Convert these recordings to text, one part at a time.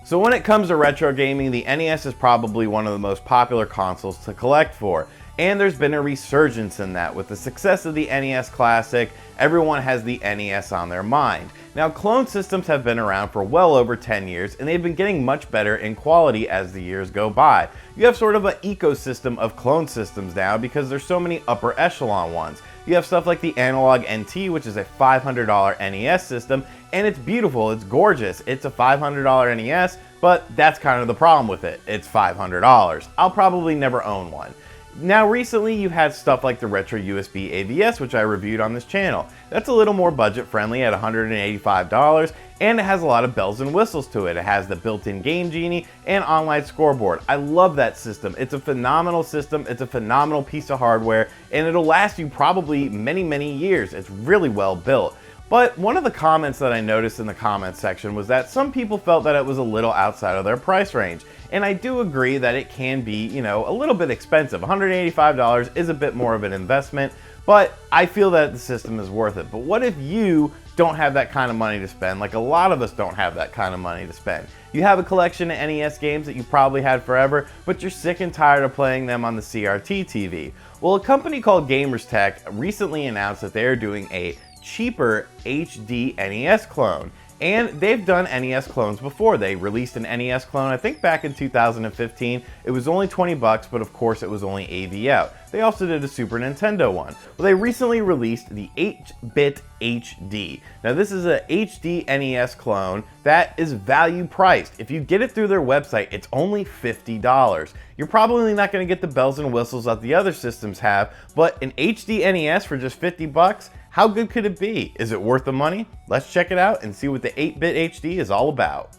So when it comes to retro gaming, the NES is probably one of the most popular consoles to collect for. And there's been a resurgence in that. With the success of the NES Classic, everyone has the NES on their mind. Now, clone systems have been around for well over 10 years, and they've been getting much better in quality as the years go by. You have sort of an ecosystem of clone systems now because there's so many upper echelon ones. You have stuff like the Analog NT, which is a $500 NES system, and it's beautiful, it's gorgeous. It's a $500 NES, but that's kind of the problem with it. It's $500. I'll probably never own one. Now recently you had stuff like the Retro USB AVS, which I reviewed on this channel. That's a little more budget friendly at $185, and it has a lot of bells and whistles to it. It has the built-in Game Genie and online scoreboard. I love that system. It's a phenomenal system, it's a phenomenal piece of hardware, and it'll last you probably many years. It's really well built. But one of the comments that I noticed in the comments section was that some people felt that it was a little outside of their price range. And I do agree that it can be, you know, a little bit expensive. $185 is a bit more of an investment, but I feel that the system is worth it. But what if you don't have that kind of money to spend? Like a lot of us don't have that kind of money to spend. You have a collection of NES games that you probably had forever, but you're sick and tired of playing them on the CRT TV. Well, a company called Tech recently announced that they are doing a cheaper HD NES clone. And they've done NES clones before. They released an NES clone, I think back in 2015. It was only 20 bucks, but of course it was only AV out. They also did a Super Nintendo one. Well, they recently released the 8-bit HD. Now this is a HD NES clone that is value priced. If you get it through their website, it's only $50. You're probably not gonna get the bells and whistles that the other systems have, but an HD NES for just 50 bucks, how good could it be? Is it worth the money? Let's check it out and see what the 8-bit HD is all about.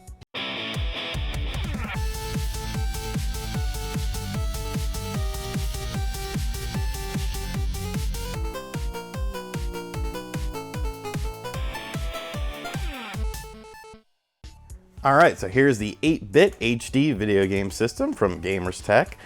Alright, so here's the 8-bit HD video game system from Tech.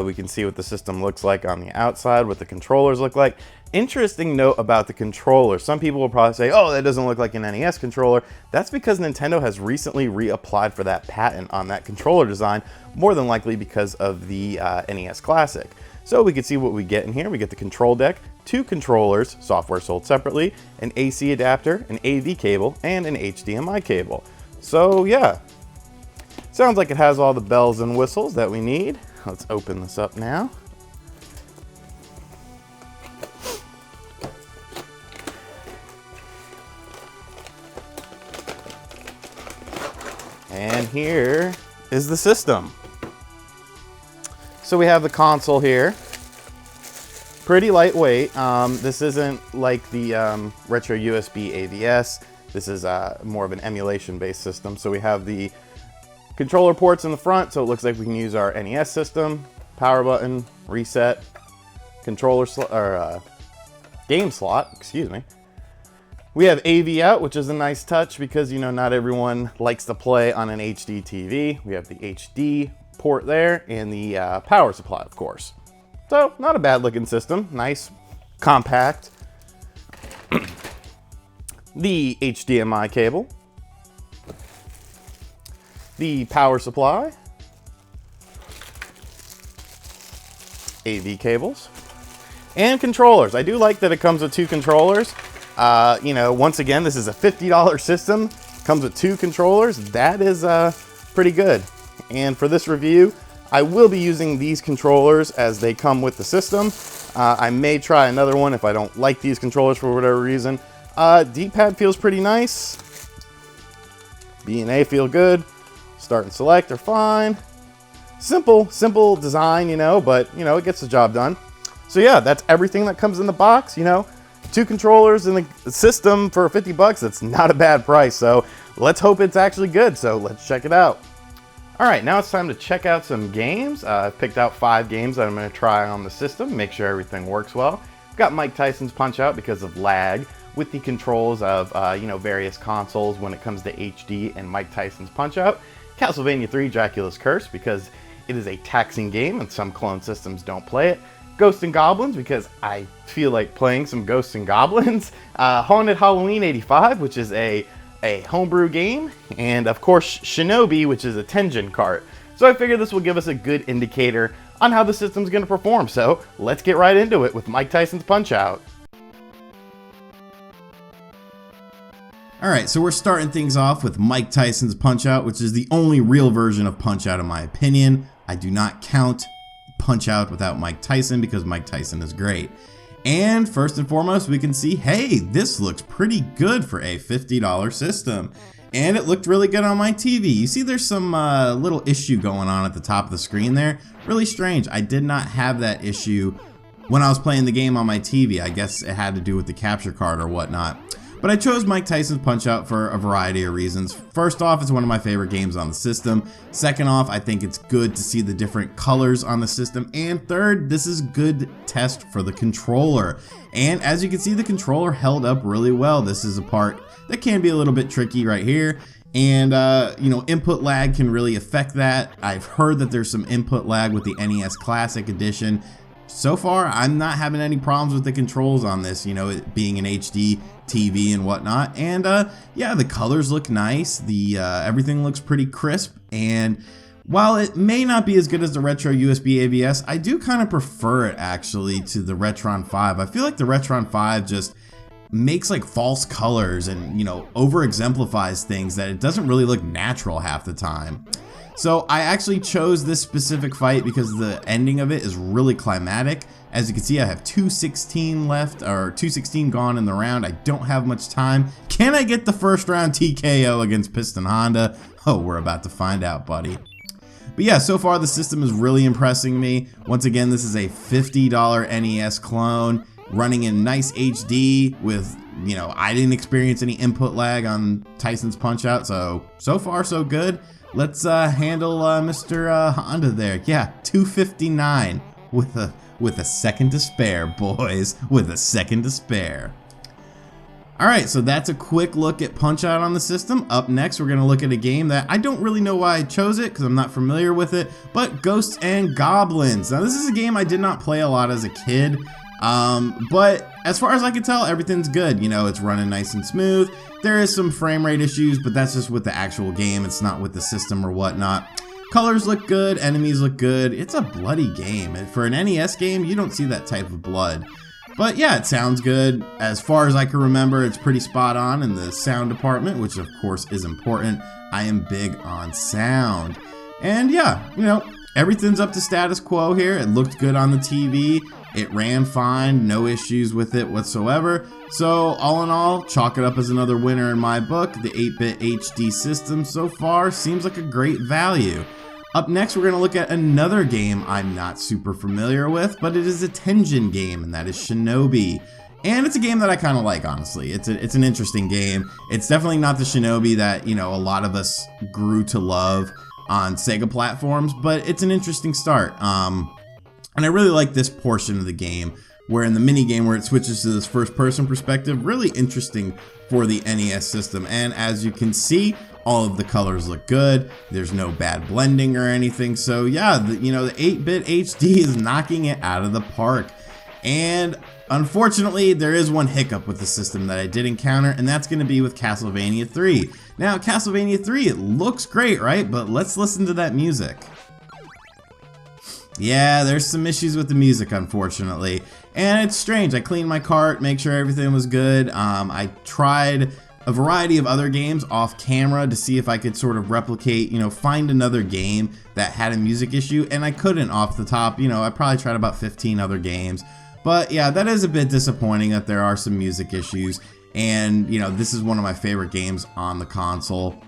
We can see what the system looks like on the outside, what the controllers look like. Interesting note about the controller. Some people will probably say, oh, that doesn't look like an NES controller. That's because Nintendo has recently reapplied for that patent on that controller design, more than likely because of the NES Classic. So we can see what we get in here. We get the control deck, 2 controllers, software sold separately, an AC adapter, an AV cable, and an HDMI cable. So yeah, sounds like it has all the bells and whistles that we need. Let's open this up now. And here is the system. So we have the console here. Pretty lightweight. This isn't like the Retro USB AVS. This is more of an emulation-based system. So we have the controller ports in the front, so it looks like we can use our NES system, power button, reset, controller game slot, excuse me. We have AV out, which is a nice touch because, you know, not everyone likes to play on an HDTV. We have the HD port there and the power supply, of course. So not a bad looking system, nice, compact. The HDMI cable, the power supply, AV cables, and controllers. I do like that it comes with 2 controllers. You know, once again, this is a $50 system, comes with 2 controllers. That is pretty good. And for this review, I will be using these controllers as they come with the system. I may try another one if I don't like these controllers for whatever reason. D-pad feels pretty nice. B and A feel good. Start and select are fine. Simple design, you know, but you know, it gets the job done. So yeah, that's everything that comes in the box, you know. 2 controllers in the system for 50 bucks, that's not a bad price. So let's hope it's actually good. So let's check it out. All right, now it's time to check out some games. I've picked out 5 games that I'm gonna try on the system, make sure everything works well. I've got Mike Tyson's Punch-Out because of lag with the controls of you know, various consoles when it comes to HD and Mike Tyson's Punch-Out. Castlevania 3 Dracula's Curse because it is a taxing game and some clone systems don't play it. Ghosts and Goblins because I feel like playing some Ghosts and Goblins. Haunted Halloween 85, which is a a homebrew game, and of course Shinobi, which is a Tengen cart. So I figured this will give us a good indicator on how the system's going to perform. So let's get right into it with Mike Tyson's Punch-Out! Alright, so we're starting things off with Mike Tyson's Punch-Out!, which is the only real version of Punch-Out! In my opinion. I do not count Punch-Out! Without Mike Tyson because Mike Tyson is great. And first and foremost, we can see, hey, this looks pretty good for a $50 system. And it looked really good on my TV. You see there's some little issue going on at the top of the screen there. Really strange. I did not have that issue when I was playing the game on my TV. I guess it had to do with the capture card or whatnot. But I chose Mike Tyson's Punch-Out! For a variety of reasons. First off, it's one of my favorite games on the system. Second off, I think it's good to see the different colors on the system. And third, this is good test for the controller. And as you can see, the controller held up really well. This is a part that can be a little bit tricky right here. And, you know, input lag can really affect that. I've heard that there's some input lag with the NES Classic Edition. So far, I'm not having any problems with the controls on this, you know, it being an HDTV and whatnot. And yeah, the colors look nice. The everything looks pretty crisp. And while it may not be as good as the Retro USB ABS, I do kind of prefer it actually to the Retron 5. I feel like the Retron 5 just makes like false colors and, you know, over exemplifies things that it doesn't really look natural half the time. So I actually chose this specific fight because the ending of it is really climatic. As you can see, I have 216 left, or 216 gone in the round. I don't have much time. Can I get the first round TKO against Piston Honda? Oh, we're about to find out, buddy. But yeah, so far the system is really impressing me. Once again, this is a $50 NES clone running in nice HD with, you know, I didn't experience any input lag on Tyson's Punch-Out!, so far so good. Let's handle Mr. Honda there. Yeah, 259 with a second to spare, boys, with a second to spare. Alright, so that's a quick look at Punch-Out! On the system. Up next, we're going to look at a game that I don't really know why I chose it because I'm not familiar with it, but Ghosts and Goblins. Now, this is a game I did not play a lot as a kid, but as far as I can tell, everything's good. You know, it's running nice and smooth. There is some frame rate issues, but that's just with the actual game. It's not with the system or whatnot. Colors look good, enemies look good. It's a bloody game. And for an NES game, you don't see that type of blood. But yeah, it sounds good. As far as I can remember, it's pretty spot on in the sound department, which of course is important. I am big on sound. And yeah, you know, everything's up to status quo here. It looked good on the TV. It ran fine, no issues with it whatsoever. So all in all, chalk it up as another winner in my book. The 8-bit HD system so far seems like a great value. Up next, we're going to look at another game I'm not super familiar with, but it is a Tengen game, and that is Shinobi. And it's a game that I kind of like, honestly. It's an interesting game. It's definitely not the Shinobi that, you know, a lot of us grew to love on Sega platforms, but it's an interesting start. And I really like this portion of the game, where in the mini game where it switches to this first person perspective, really interesting for the NES system. And as you can see, all of the colors look good. There's no bad blending or anything. So yeah, you know, the 8-bit HD is knocking it out of the park. And unfortunately, there is one hiccup with the system that I did encounter, and that's going to be with Castlevania 3. Now, Castlevania 3, it looks great, right? But let's listen to that music. Yeah, there's some issues with the music, unfortunately. And it's strange. I cleaned my cart, make sure everything was good. I tried a variety of other games off camera to see if I could sort of replicate, you know, find another game that had a music issue, and I couldn't off the top. You know, I probably tried about 15 other games. But yeah, that is a bit disappointing that there are some music issues. And, you know, this is one of my favorite games on the console.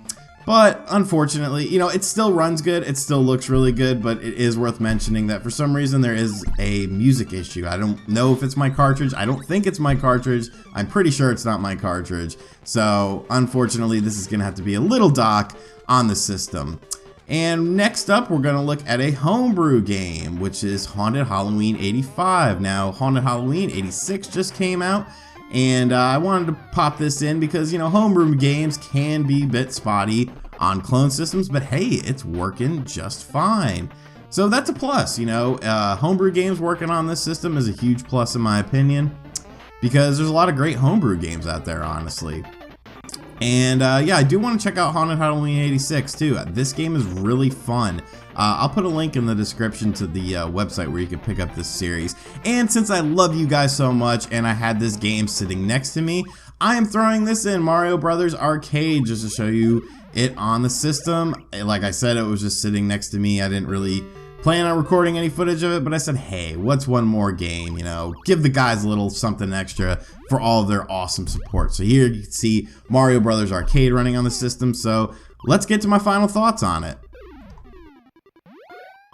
But unfortunately, you know, it still runs good, it still looks really good, but it is worth mentioning that for some reason there is a music issue. I don't know if it's my cartridge, I don't think it's my cartridge, I'm pretty sure it's not my cartridge. So unfortunately, this is going to have to be a little dock on the system. And next up, we're going to look at a homebrew game, which is Haunted Halloween 85. Now, Haunted Halloween 86 just came out. And I wanted to pop this in because, you know, homebrew games can be a bit spotty on clone systems, but hey, it's working just fine. So that's a plus, you know, homebrew games working on this system is a huge plus in my opinion, because there's a lot of great homebrew games out there, honestly. And yeah, I do want to check out Haunted Halloween 86 too. This game is really fun. I'll put a link in the description to the website where you can pick up this series. And since I love you guys so much and I had this game sitting next to me, I am throwing this in Mario Brothers Arcade just to show you it on the system. Like I said, it was just sitting next to me. I didn't really plan on recording any footage of it, but I said, hey, what's one more game, you know, give the guys a little something extra for all of their awesome support. So here you can see Mario Brothers Arcade running on the system. So let's get to my final thoughts on it.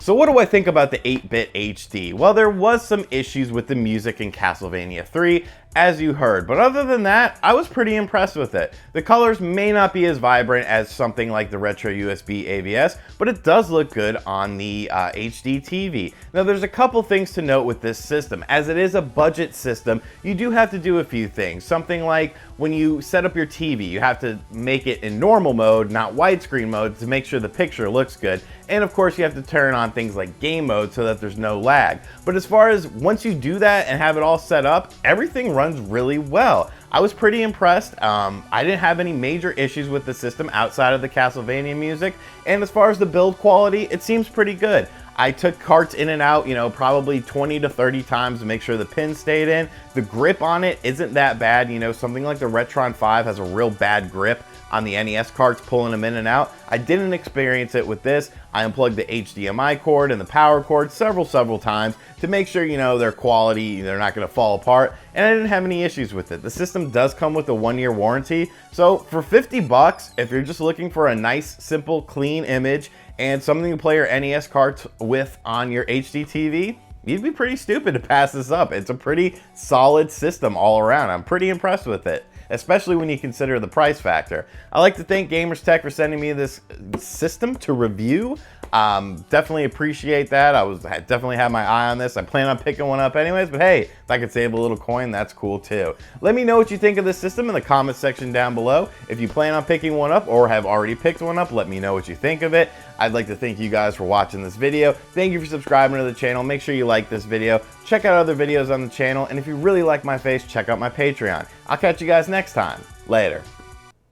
So what do I think about the 8-bit HD? Well, there was some issues with the music in Castlevania 3, as you heard, but other than that, I was pretty impressed with it. The colors may not be as vibrant as something like the Retro USB AVS, but it does look good on the HDTV. Now, there's a couple things to note with this system. As it is a budget system, you do have to do a few things. Something like when you set up your TV, you have to make it in normal mode, not widescreen mode, to make sure the picture looks good. And of course, you have to turn on things like game mode so that there's no lag. But as far as once you do that and have it all set up, everything runs really well. I was pretty impressed. I didn't have any major issues with the system outside of the Castlevania music. And as far as the build quality, it seems pretty good. I took carts in and out, you know, probably 20 to 30 times to make sure the pins stayed in. The grip on it isn't that bad. You know, something like the Retron 5 has a real bad grip on the NES carts, pulling them in and out. I didn't experience it with this. I unplugged the HDMI cord and the power cord several times to make sure, you know, their quality, they're not going to fall apart, and I didn't have any issues with it. The system does come with a 1-year warranty, so for 50 bucks, if you're just looking for a nice, simple, clean image and something to play your NES carts with on your HDTV, you'd be pretty stupid to pass this up. It's a pretty solid system all around. I'm pretty impressed with it, especially when you consider the price factor. I'd like to thank Gamers Tech for sending me this system to review. Definitely appreciate that. I definitely have my eye on this. I plan on picking one up anyways, but hey, if I could save a little coin, that's cool too. Let me know what you think of this system in the comments section down below. If you plan on picking one up or have already picked one up, let me know what you think of it. I'd like to thank you guys for watching this video. Thank you for subscribing to the channel. Make sure you like this video. Check out other videos on the channel. And if you really like my face, check out my Patreon. I'll catch you guys next time. Later.